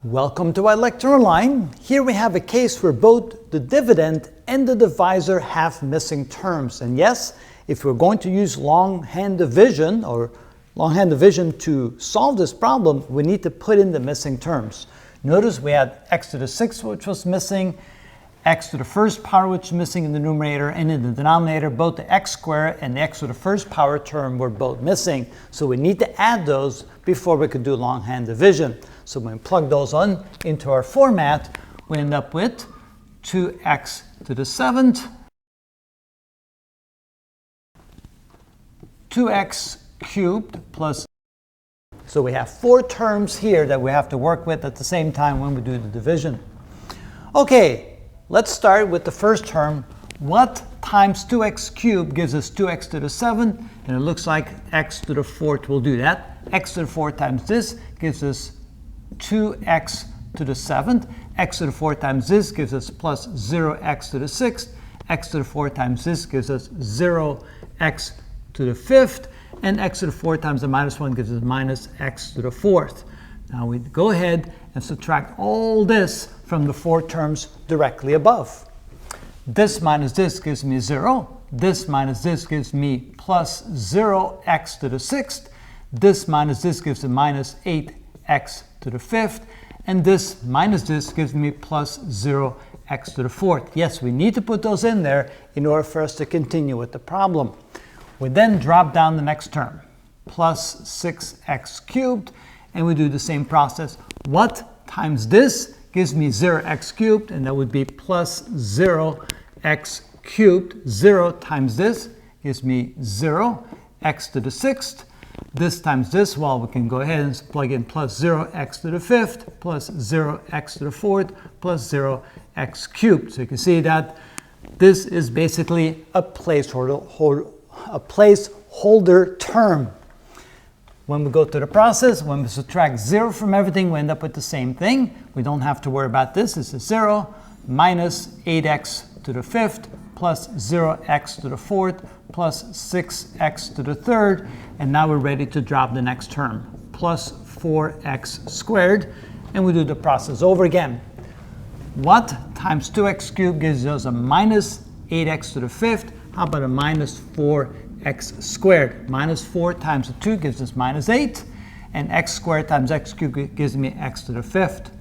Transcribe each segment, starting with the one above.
Welcome to our lecture online. Here we have a case where both the dividend and the divisor have missing terms. And yes, if we're going to use longhand division to solve this problem, we need to put in the missing terms. Notice we had x to the 6th, which was missing, x to the first power, which is missing in the numerator, and in the denominator, both the x squared and the x to the first power term were both missing. So we need to add those before we could do longhand division. So when we plug those on into our format, we end up with 2x to the 7th, 2x cubed plus. So we have 4 terms here that we have to work with at the same time when we do the division. Okay, let's start with the first term. What times 2x cubed gives us 2x to the 7th? And it looks like x to the 4th will do that. X to the 4th times this gives us 2x to the 7th. X to the 4th times this gives us plus 0x to the 6th. X to the 4th times this gives us 0x to the 5th. And x to the 4th times the minus 1 gives us minus x to the 4th. Now we go ahead and subtract all this from the 4 terms directly above. This minus this gives me 0. This minus this gives me plus 0x to the 6th. This minus this gives me minus 8x to the 5th. And this minus this gives me plus 0x to the 4th. Yes, we need to put those in there in order for us to continue with the problem. We then drop down the next term, plus 6x cubed, and we do the same process. What times this gives me 0x cubed, and that would be plus 0x cubed. 0 times this gives me 0x to the 6th. This times this, well, we can go ahead and plug in plus 0x to the 5th, plus 0x to the 4th, plus 0x cubed. So you can see that this is basically a placeholder term. When we go to the process, when we subtract 0 from everything, we end up with the same thing. We don't have to worry about this. This is 0 minus 8x to the 5th plus 0x to the 4th plus 6x to the 3rd. And now we're ready to drop the next term, plus 4x squared. And we do the process over again. What times 2x cubed gives us a minus 8x to the 5th? How about a minus 4x squared? Minus 4 times the 2 gives us minus 8. And x squared times x cubed gives me x to the 5th.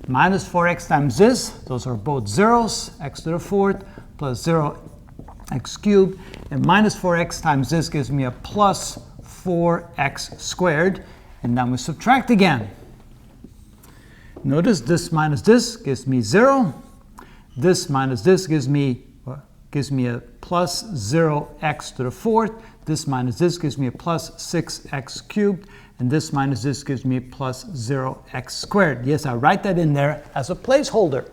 Minus 4x times this, those are both zeros, x to the 4th plus 0x cubed. And minus 4x times this gives me a plus 4x squared. And then we subtract again. Notice this minus this gives me 0. This minus this gives me a plus 0x to the 4th. This minus this gives me a plus 6x cubed. And this minus this gives me plus 0x squared. Yes, I write that in there as a placeholder.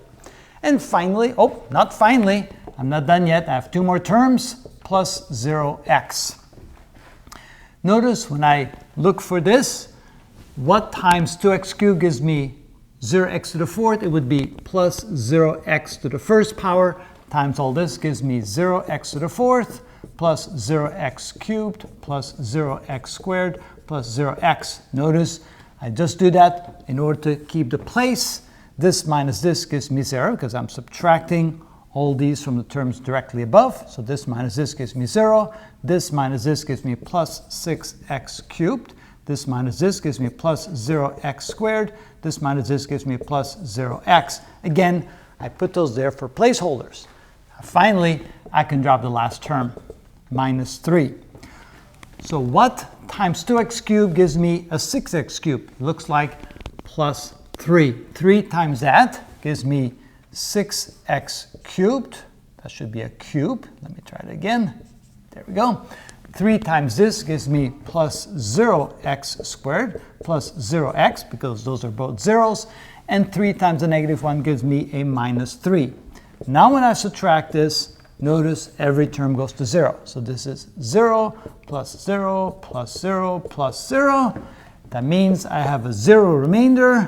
And finally, oh, not finally, I'm not done yet. I have 2 more terms, plus 0x. Notice when I look for this, what times 2x cubed gives me 0x to the 4th? It would be plus 0x to the first power times all this gives me 0x to the 4th plus 0x cubed plus 0x squared plus 0x. Notice I just do that in order to keep the place. This minus this gives me 0 because I'm subtracting all these from the terms directly above. So this minus this gives me 0. This minus this gives me plus 6x cubed. This minus this gives me plus 0x squared. This minus this gives me plus 0x. Again, I put those there for placeholders. Finally, I can drop the last term, minus 3. So what times 2x cubed gives me a 6x cubed? It looks like plus 3. 3 times that gives me 6x cubed. That should be a cube. Let me try it again. There we go. 3 times this gives me plus 0x squared plus 0x because those are both zeros. And 3 times the negative 1 gives me a minus 3. Now when I subtract this, notice every term goes to 0. So this is 0 plus 0 plus 0 plus 0. That means I have a 0 remainder,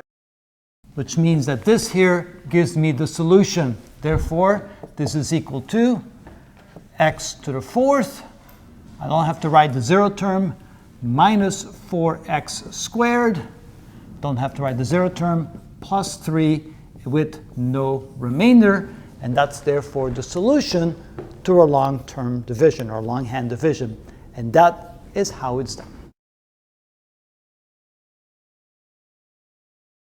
which means that this here gives me the solution. Therefore, this is equal to x to the 4th. I don't have to write the 0 term, minus 4x squared. Don't have to write the 0 term, plus 3 with no remainder, and that's therefore the solution to a long-term division or longhand division, and that is how it's done.